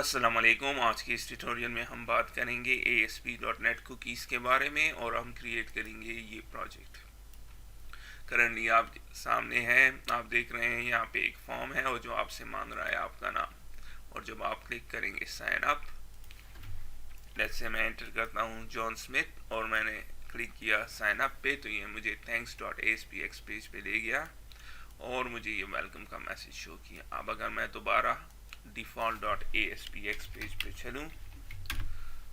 अस्सलाम वालेकुम। आज के इस ट्यूटोरियल में हम बात करेंगे ASP.NET कुकीज़ के बारे में और हम क्रिएट करेंगे ये प्रोजेक्ट। करंटली आप सामने है, आप देख रहे हैं यहाँ पे एक फॉर्म है और जो आपसे मांग रहा है आपका नाम, और जब आप क्लिक करेंगे साइन अप, लेट्स से मैं एंटर करता हूँ जॉन स्मिथ और मैंने क्लिक किया साइन अप पे, तो ये मुझे thanks.aspx पेज पे ले गया और मुझे ये वेलकम का मैसेज शो किया। अब अगर मैं दोबारा default.aspx पेज पे चलूँ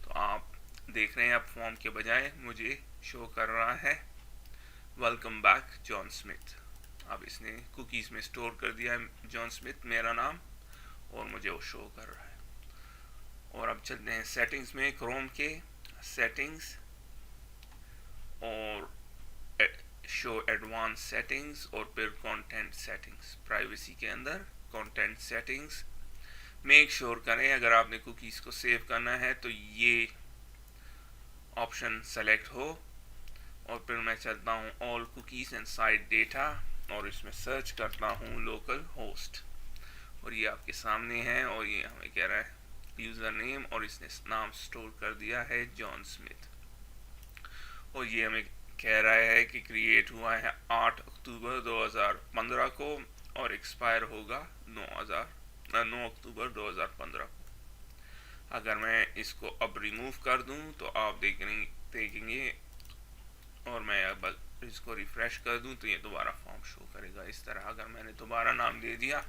तो आप देख रहे हैं अब फॉर्म के बजाय मुझे शो कर रहा है वेलकम बैक जॉन स्मिथ। अब इसने कुकीज़ में स्टोर कर दिया है जॉन स्मिथ मेरा नाम और मुझे वो शो कर रहा है। और अब चलते हैं सेटिंग्स में, क्रोम के सेटिंग्स और शो एडवांस सेटिंग्स और फिर कंटेंट सेटिंग्स। प्राइवेसी के अंदर कंटेंट सेटिंग्स मेक श्योर करें अगर आपने कुकीज़ को सेव करना है तो ये ऑप्शन सेलेक्ट हो। और फिर मैं चलता हूँ all cookies and site data और इसमें सर्च करता हूँ लोकल होस्ट, और ये आपके सामने है और ये हमें कह रहा है यूज़र नेम और इसने नाम स्टोर कर दिया है जॉन स्मिथ। और ये हमें कह रहा है कि क्रिएट हुआ है 8 अक्टूबर 2015 को और एक्सपायर होगा 9 अक्टूबर 2015 को। अगर मैं इसको अब रिमूव कर दूं तो आप देखेंगे और मैं अब इसको रिफ्रेश कर दूं तो ये दोबारा फॉर्म शो करेगा इस तरह। अगर मैंने दोबारा नाम दे दिया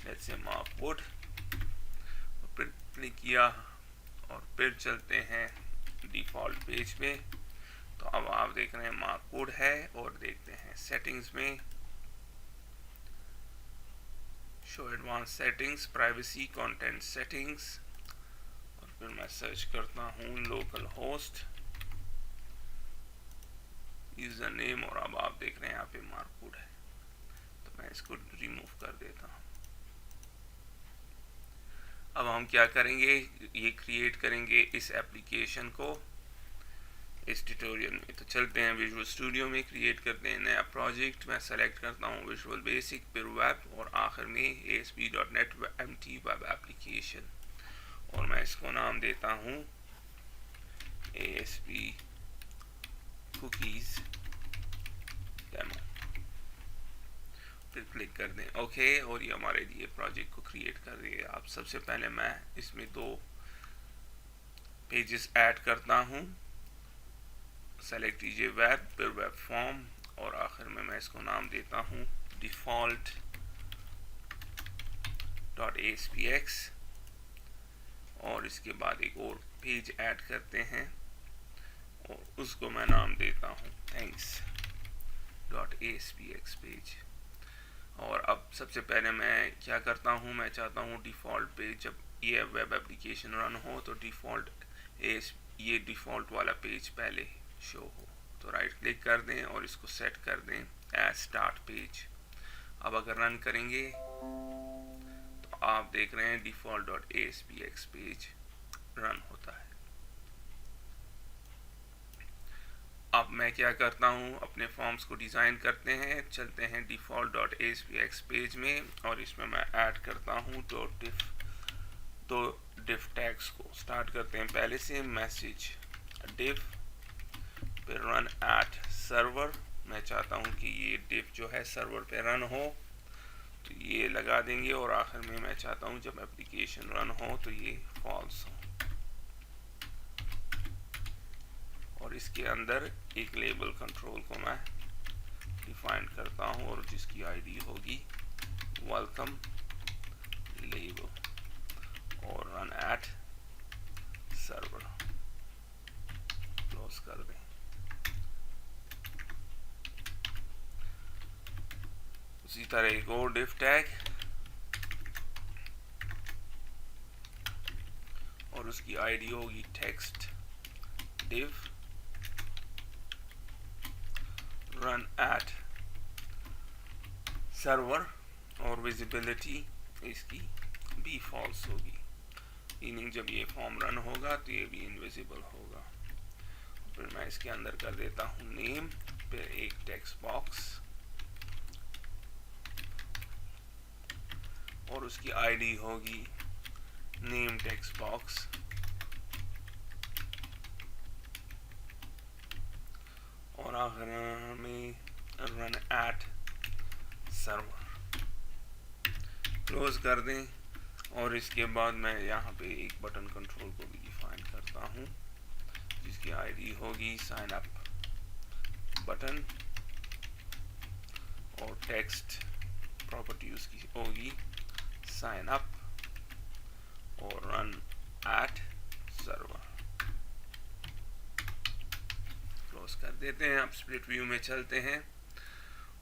लेट्स से मार्क वुड, फिर क्लिक किया और फिर चलते हैं डिफ़ॉल्ट पेज पे, तो अब आप देख रहे हैं मार्क वुड है। और देखते हैं सेटिंग्स में show advance settings, privacy, content settings, और फिर मैं सर्च करता हूँ लोकल होस्ट, यूजर नेम, और अब आप देख रहे हैं यहाँ पे मार्क वुड है, तो मैं इसको रिमूव कर देता हूँ। अब हम क्या करेंगे, ये क्रिएट करेंगे इस एप्लीकेशन को इस ट्यूटोरियल में। तो चलते हैं विजुअल स्टूडियो में, क्रिएट करते हैं नया प्रोजेक्ट। मैं सेलेक्ट करता हूँ विजुअल बेसिक, फिर वेब और आखिर में ASP.NET MT वेब एप्लीकेशन, और मैं इसको नाम देता हूँ ASP कुकीज़ डेमो। फिर क्लिक कर दें ओके, और ये हमारे लिए प्रोजेक्ट को क्रिएट कर दिए। अब सबसे पहले मैं इसमें 2 पेजेस ऐड करता हूँ। सेलेक्ट कीजिए वेब, फिर वेब फॉर्म, और आखिर में मैं इसको नाम देता हूँ default.aspx, और इसके बाद एक और पेज ऐड करते हैं और उसको मैं नाम देता हूँ thanks.aspx पेज। और अब सबसे पहले मैं क्या करता हूँ, मैं चाहता हूँ डिफ़ॉल्ट पेज जब ये वेब एप्लीकेशन रन हो तो ये डिफ़ॉल्ट वाला पेज पहले शो हो। तो राइट क्लिक कर दें और इसको सेट कर दें एज स्टार्ट पेज। अब अगर रन करेंगे तो आप देख रहे हैं default.aspx पेज रन होता है। अब मैं क्या करता हूँ, अपने फॉर्म्स को डिज़ाइन करते हैं। चलते हैं default.aspx पेज में और इसमें मैं ऐड करता हूँ दो div टैग्स को। स्टार्ट करते हैं पहले से, मैसेज div, फिर रन एट सर्वर। मैं चाहता हूँ कि ये div जो है सर्वर पे रन हो तो ये लगा देंगे, और आखिर में मैं चाहता हूँ जब एप्लीकेशन रन हो तो ये फॉल्स हो। और इसके अंदर एक लेबल कंट्रोल को मैं डिफाइन करता हूँ और जिसकी आईडी होगी वेलकम लेबल, और रन एट सर्वर क्लोज कर दें। उसी तरह एक और div टैग और उसकी आईडी होगी text div, run at server, और विजिबिलिटी इसकी भी फॉल्स होगी, मीनिंग जब ये फॉर्म रन होगा तो ये भी इनविजिबल होगा। फिर मैं इसके अंदर कर देता हूँ नेम, फिर एक टेक्स्ट बॉक्स और उसकी आईडी होगी नेम टेक्स्ट बॉक्स और आखिर में रन एट सर्वर क्लोज कर दें। और इसके बाद मैं यहाँ पे एक बटन कंट्रोल को भी डिफाइन करता हूँ जिसकी आईडी होगी साइन अप बटन और टेक्स्ट प्रॉपर्टी उसकी होगी साइन अप और रन एट सर्वर। क्लोज कर देते हैं। अब स्प्लिट व्यू में चलते हैं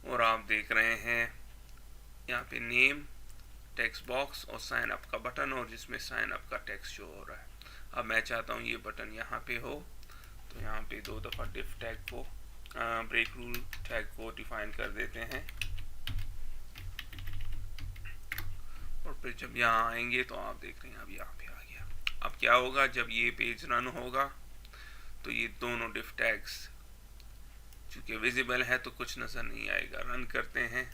और आप देख रहे हैं यहाँ पे नेम टेक्स्ट बॉक्स और साइन अप का बटन और जिसमें साइन अप का टेक्स्ट शो हो रहा है। अब मैं चाहता हूँ ये बटन यहाँ पे हो, तो यहाँ पे 2 दफ़ा डिफ टैग को ब्रेक रूल टैग को डिफाइन कर देते हैं और फिर जब यहाँ आएंगे तो आप देख रहे हैं अब यहाँ पे आ गया। अब क्या होगा, जब ये पेज रन होगा तो ये दोनों डिफ टैग्स चूँकि विजिबल है तो कुछ नज़र नहीं आएगा। रन करते हैं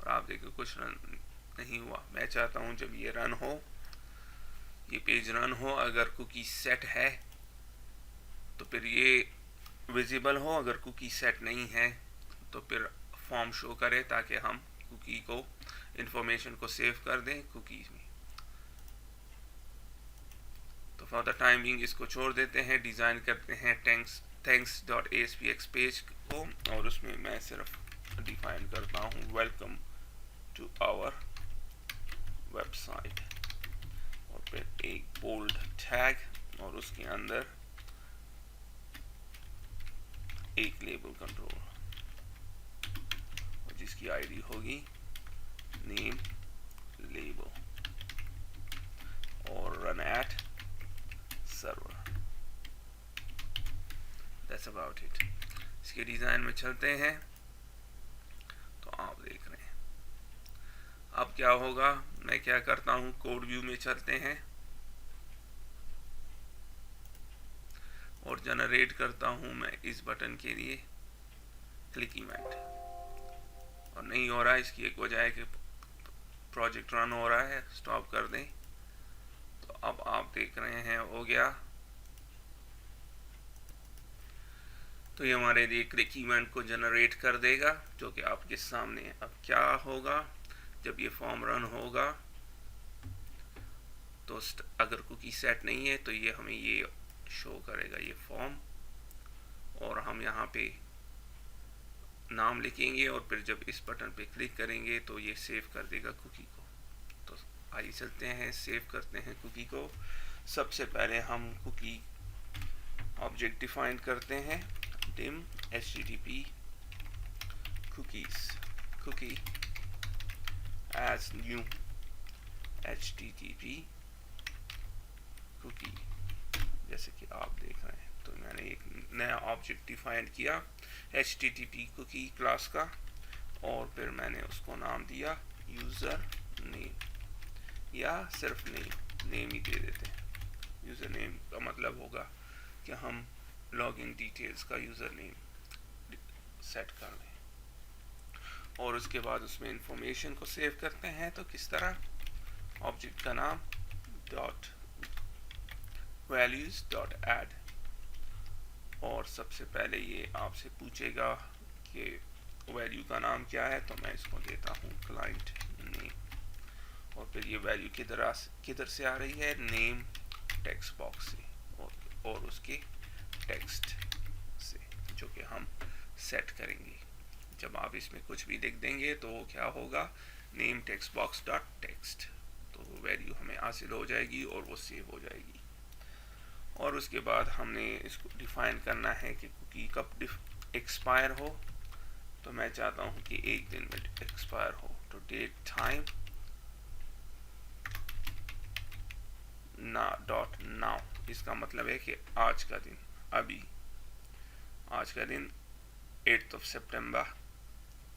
और आप देखो कुछ रन नहीं हुआ। मैं चाहता हूँ जब ये रन हो, ये पेज रन हो, अगर कुकी सेट है तो फिर ये विजिबल हो, अगर कुकी सेट नहीं है तो फिर फॉर्म शो करे ताकि हम कुकी को इंफॉर्मेशन को सेव कर दें कुकीज़ में। तो फॉर द टाइम बिंग इसको छोड़ देते हैं। डिज़ाइन करते हैं thanks.aspx पेज को और उसमें मैं सिर्फ डिफाइन करता हूँ वेलकम टू आवर वेबसाइट और फिर एक बोल्ड टैग और उसके अंदर एक लेबल कंट्रोल और जिसकी आईडी होगी नेम लेबल और run at server. That's about it. इसके डिज़ाइन में चलते हैं तो आप देख रहे हैं अब क्या होगा। मैं क्या करता हूँ, कोड व्यू में चलते हैं और जनरेट करता हूँ मैं इस बटन के लिए क्लिक इवेंट और नहीं हो रहा है। इसकी एक वजह है कि प्रोजेक्ट रन हो रहा है। स्टॉप कर दें तो अब आप देख रहे हैं हो गया। तो ये हमारे लिए क्लिक इवेंट को जनरेट कर देगा जो कि आपके सामने है। अब क्या होगा, जब ये फॉर्म रन होगा तो अगर कुकी सेट नहीं है तो ये हमें ये शो करेगा ये फॉर्म और हम यहाँ पे नाम लिखेंगे और फिर जब इस बटन पे क्लिक करेंगे तो ये सेव कर देगा कुकी को। तो आइए चलते हैं, सेव करते हैं कुकी को। सबसे पहले हम कुकी ऑब्जेक्ट डिफाइन करते हैं dim http cookie as new http cookie जैसे कि आप देख रहे हैं। तो मैंने एक नया ऑब्जेक्ट डिफाइन किया http cookie क्लास का और फिर मैंने उसको नाम दिया यूज़र नेम या सिर्फ नेम ही दे देते हैं। यूज़र नेम का मतलब होगा कि हम लॉगिन डिटेल्स का यूज़र नेम सेट कर दें और उसके बाद उसमें इंफॉर्मेशन को सेव करते हैं। तो किस तरह, ऑब्जेक्ट का नाम डॉट वैल्यूज डॉट ऐड और सबसे पहले ये आपसे पूछेगा कि वैल्यू का नाम क्या है, तो मैं इसको देता हूँ क्लाइंट नेम और फिर ये वैल्यू किधर से आ रही है, नेम टेक्स्ट बॉक्स से और उसके टेक्स्ट से जो कि हम सेट करेंगे। जब आप इसमें कुछ भी लिख देंगे तो क्या होगा, name text box dot text, तो वैल्यू हमें हासिल हो जाएगी और वो सेव हो जाएगी। और उसके बाद हमने इसको डिफाइन करना है कि कुकी कब एक्सपायर हो। तो मैं चाहता हूँ कि एक दिन में एक्सपायर हो, तो डेट टाइम ना डॉट नाउ, इसका मतलब है कि आज का दिन, अभी आज का दिन 8 सितंबर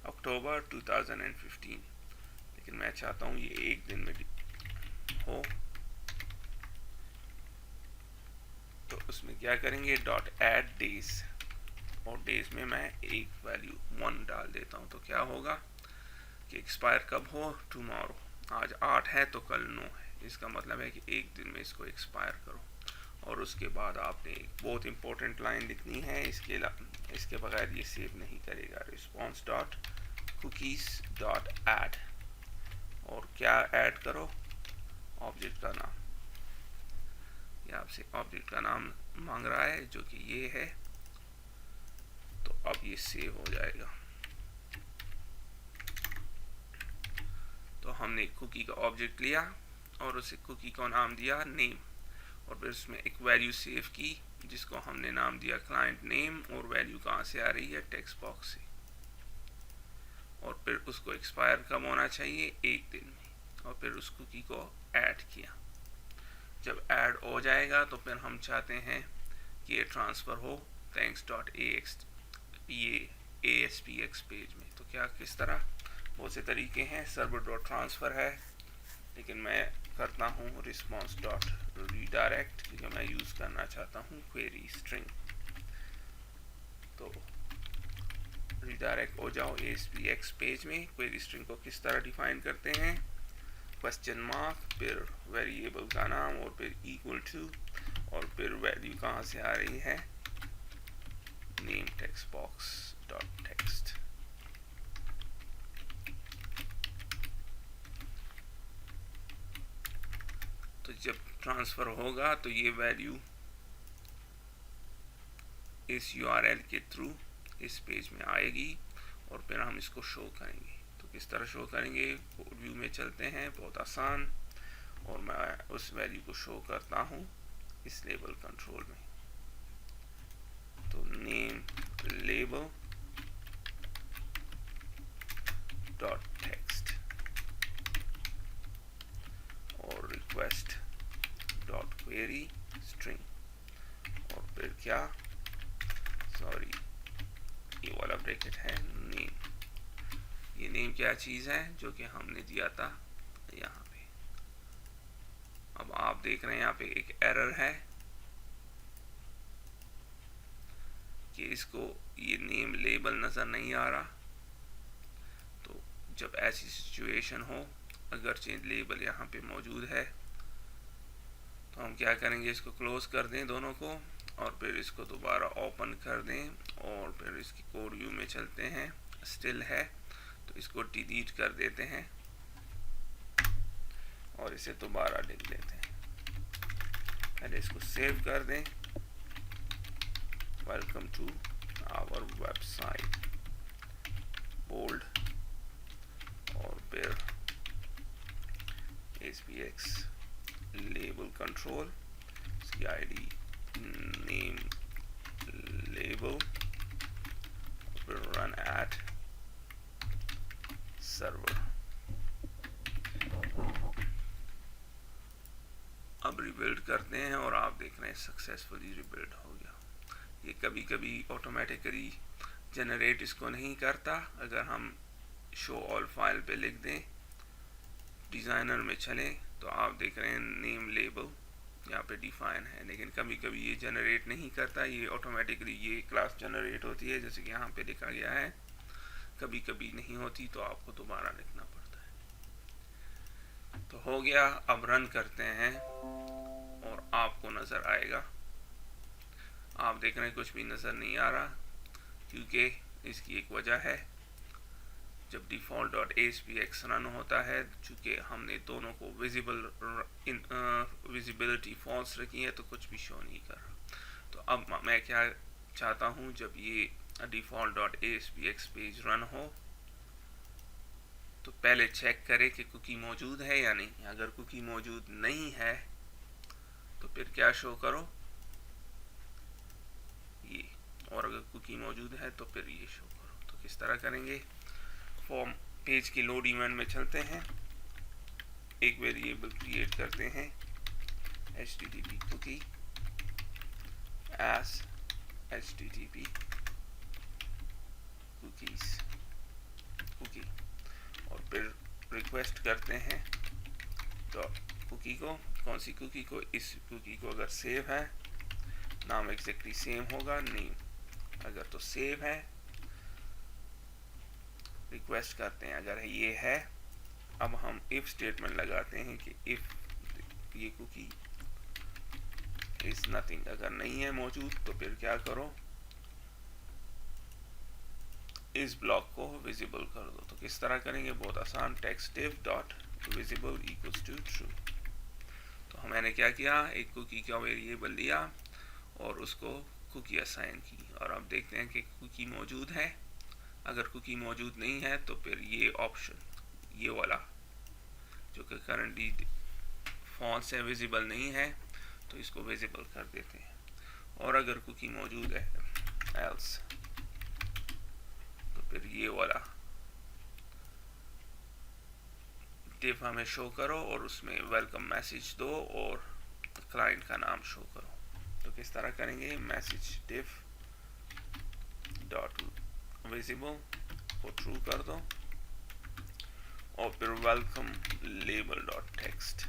अक्टूबर 2015, लेकिन मैं चाहता हूँ ये एक दिन में हो। तो उसमें क्या करेंगे, डॉट ऐड डेज और डेज में मैं एक वैल्यू 1 डाल देता हूँ। तो क्या होगा कि एक्सपायर कब हो, टुमारो। आज 8 है तो कल 9 है, इसका मतलब है कि एक दिन में इसको एक्सपायर करो। और उसके बाद आपने एक बहुत इंपॉर्टेंट लाइन लिखनी है, इसके बगैर ये सेव नहीं करेगा। Response dot cookies dot add, और क्या ऐड करो, ऑब्जेक्ट का नाम। ये आपसे ऑब्जेक्ट का नाम मांग रहा है जो कि ये है, तो अब ये सेव हो जाएगा। तो हमने कुकी का ऑब्जेक्ट लिया और उसे कुकी को नाम दिया नेम, और फिर उसमें एक वैल्यू सेव की जिसको हमने नाम दिया क्लाइंट नेम, और वैल्यू कहाँ से आ रही है, टेक्स्ट बॉक्स से। और फिर उसको एक्सपायर कब होना चाहिए, एक दिन में। और फिर उस कुकी को ऐड किया। जब ऐड हो जाएगा तो फिर हम चाहते हैं कि ये ट्रांसफ़र हो thanks.aspx पेज में। तो क्या किस तरह, बहुत से तरीके हैं। सर्वर डॉट ट्रांसफ़र है, लेकिन मैं करता हूँ रिस्पॉन्स डॉट रीडायरेक्ट, क्योंकि मैं यूज़ करना चाहता हूँ क्वेरी स्ट्रिंग। तो रीडायरेक्ट हो जाओ ASPX पेज में। क्वेरी स्ट्रिंग को किस तरह डिफाइन करते हैं, क्वेश्चन मार्क, फिर वेरिएबल का नाम, और फिर इक्वल टू, और फिर वैल्यू कहाँ से आ रही है, name text box dot text. तो जब ट्रांसफ़र होगा तो ये वैल्यू इस URL के थ्रू इस पेज में आएगी, और फिर हम इसको शो करेंगे। तो किस तरह शो करेंगे, कोड व्यू में चलते हैं, बहुत आसान। और मैं उस वैल्यू को शो करता हूँ इस लेबल कंट्रोल में। तो नेम लेबल डॉट टेक्स्ट और रिक्वेस्ट डॉट क्वेरी स्ट्रिंग, और फिर क्या, सॉरी ये वाला ब्रैकेट है नेम। ये नेम क्या चीज़ है, जो कि हमने दिया था यहाँ पे। अब आप देख रहे हैं यहाँ पे एक एरर है कि इसको ये नेम लेबल नज़र नहीं आ रहा। तो जब ऐसी सिचुएशन हो, अगर चेंज लेबल यहाँ पे मौजूद है, तो हम क्या करेंगे, इसको क्लोज कर दें दोनों को, और फिर इसको दोबारा ओपन कर दें, और फिर इसकी कोड व्यू में चलते हैं। स्टिल है तो इसको डिलीट कर देते हैं और इसे दोबारा लिख देते हैं। पहले इसको सेव कर दें, welcome to our website, bold, और फिर ASPX लेबल कंट्रोल, इसकी ID नेम लेबल, फिर रन एट सर्वर। अब रिबिल्ड करते हैं, और आप देख रहे हैं सक्सेसफुली रिबिल्ड हो गया। ये कभी कभी ऑटोमेटिकली जनरेट इसको नहीं करता। अगर हम शो ऑल फाइल पे लिख दें, डिज़ाइनर में चलें, तो आप देख रहे हैं नेम लेबल यहाँ पे डिफाइन है, लेकिन कभी कभी ये जनरेट नहीं करता। ये ऑटोमेटिकली ये क्लास जनरेट होती है, जैसे कि यहाँ पे लिखा गया है। कभी कभी नहीं होती तो आपको दोबारा लिखना पड़ता है। तो हो गया, अब रन करते हैं और आपको नज़र आएगा। आप देख रहे हैं कुछ भी नज़र नहीं आ रहा, क्योंकि इसकी एक वजह है। जब डिफ़ॉल्ट डॉट ASPX रन होता है, चूँकि हमने दोनों को विजिबिलिटी फॉल्स रखी है, तो कुछ भी शो नहीं कर रहा। तो अब मैं क्या चाहता हूँ, जब ये default dot ASPX page run हो, तो पहले चेक करें कि कुकी मौजूद है या नहीं। अगर कुकी मौजूद नहीं है तो फिर क्या शो करो, ये, और अगर कुकी मौजूद है तो फिर ये शो करो। तो किस तरह करेंगे, फॉर्म पेज की लोड इवेंट में चलते हैं, एक वेरिएबल क्रिएट करते हैं http cookie as http cookies cookie, और फिर रिक्वेस्ट करते हैं तो कुकी को, कौन सी कुकी को, इस कुकी को। अगर सेव है, नाम एग्जैक्टली सेम होगा, नेम। अगर तो सेव है रिक्वेस्ट करते हैं अगर ये है। अब हम इफ स्टेटमेंट लगाते हैं कि इफ ये कुकी इज नथिंग, अगर नहीं है मौजूद तो फिर क्या करो, इस ब्लॉक को विजिबल कर दो। तो किस तरह करेंगे, बहुत आसान, text div dot visible equals to true. तो मैंने क्या किया, एक कुकी का वेरिएबल लिया और उसको कुकी असाइन की, और अब देखते हैं कि कुकी मौजूद है। अगर कुकी मौजूद नहीं है तो फिर ये ऑप्शन, ये वाला जो कि करंटली फॉन्ट से विजिबल नहीं है, तो इसको विजिबल कर देते हैं। और अगर कुकी मौजूद है एल्स, तो फिर ये वाला div हमें शो करो और उसमें वेलकम मैसेज दो और क्लाइंट का नाम शो करो। तो किस तरह करेंगे, मैसेज div डॉट विजिबल को ट्रू कर दो और फिर वेलकम लेबल डॉट टेक्स्ट,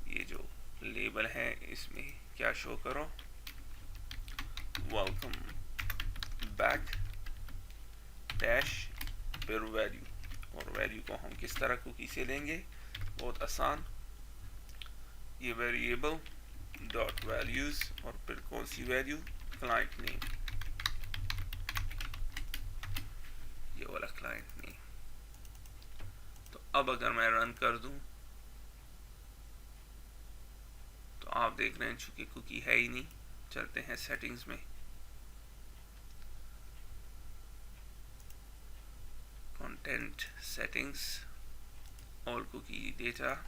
ये जो लेबल है इसमें क्या शो करो, वेलकम बैक डैश फिर वैल्यू, और वैल्यू को हम किस तरह कुकी से लेंगे, बहुत आसान, ये वेरिएबल डॉट वैल्यूज और फिर कौन सी वैल्यू, क्लाइंट नेम, ये वाला क्लाइंट नेम। तो अब अगर मैं रन कर दूं तो आप देख रहे हैं चूंकि कुकी है ही नहीं। चलते हैं सेटिंग्स में, content settings, all cookie data,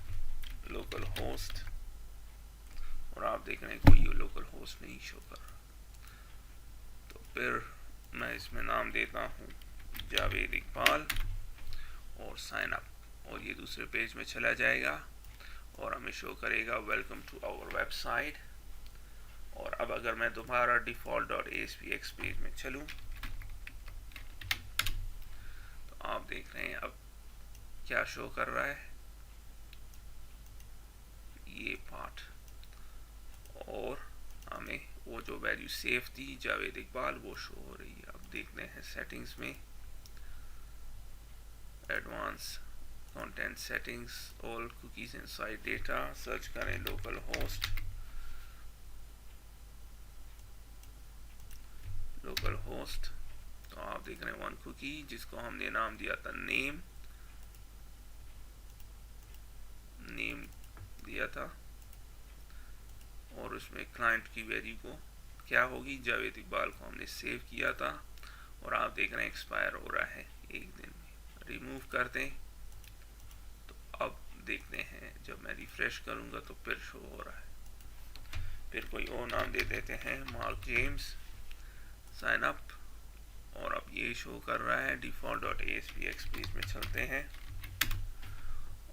local host, और आप देख रहे हैं कोई लोकल होस्ट नहीं शो कर रहा। तो फिर मैं इसमें नाम देता हूँ जावेद इकबाल और साइन अप, और ये दूसरे पेज में चला जाएगा और हमें शो करेगा वेलकम टू आवर वेबसाइट। और अब अगर मैं दोबारा डिफॉल्ट डॉट ASPX पेज में चलूँ तो आप देख रहे हैं अब क्या शो कर रहा है, ये पार्ट, और हमें वो जो वैल्यू सेव थी जावेद इकबाल वो शो हो रही है। अब देखते हैं सेटिंग्स में, advance content settings, all cookies inside data, search करें लोकल होस्ट, लोकल होस्ट। तो आप देख रहे हैं वन कुकी जिसको हमने नाम दिया था नेम, नेम दिया था, और उसमें क्लाइंट की वैल्यू को क्या होगी, जावेद इकबाल को हमने सेव किया था, और आप देख रहे हैं एक्सपायर हो रहा है एक दिन में। रिमूव कर दें तो अब देखते हैं जब मैं रिफ्रेश करूंगा तो फिर शो हो रहा है। फिर कोई और नाम दे देते हैं, मार्क जेम्स, साइन अप, और अब ये शो कर रहा है। डिफॉल्ट डॉट ASPX पेज में चलते हैं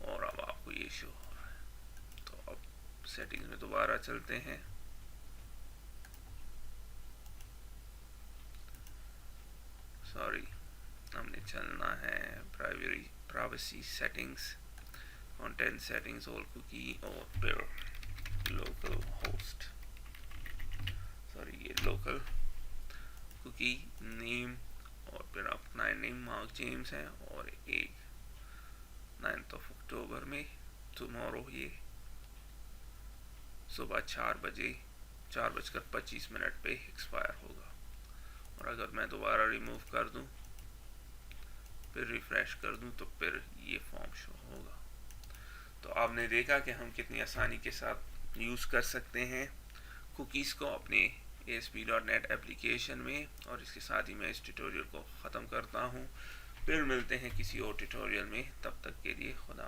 और अब आपको ये शो हो रहा है। तो अब सेटिंग्स में दोबारा चलते हैं, सॉरी हमने चलना है privacy settings, content settings, all cookie, और फिर लोकल होस्ट, सॉरी ये लोकल कुकी नेम, और फिर अपना नेम मार्क जेम्स है, और एक 9 अक्टूबर में टुमारो ये सुबह 4:25 पे एक्सपायर होगा। और अगर मैं दोबारा रिमूव कर दूं फिर रिफ्रेश कर दूं तो फिर ये फॉर्म शो होगा। तो आपने देखा कि हम कितनी आसानी के साथ यूज़ कर सकते हैं कुकीज़ को अपने ASP.NET एप्लीकेशन में। और इसके साथ ही मैं इस ट्यूटोरियल को ख़त्म करता हूँ। फिर मिलते हैं किसी और ट्यूटोरियल में, तब तक के लिए खुदा।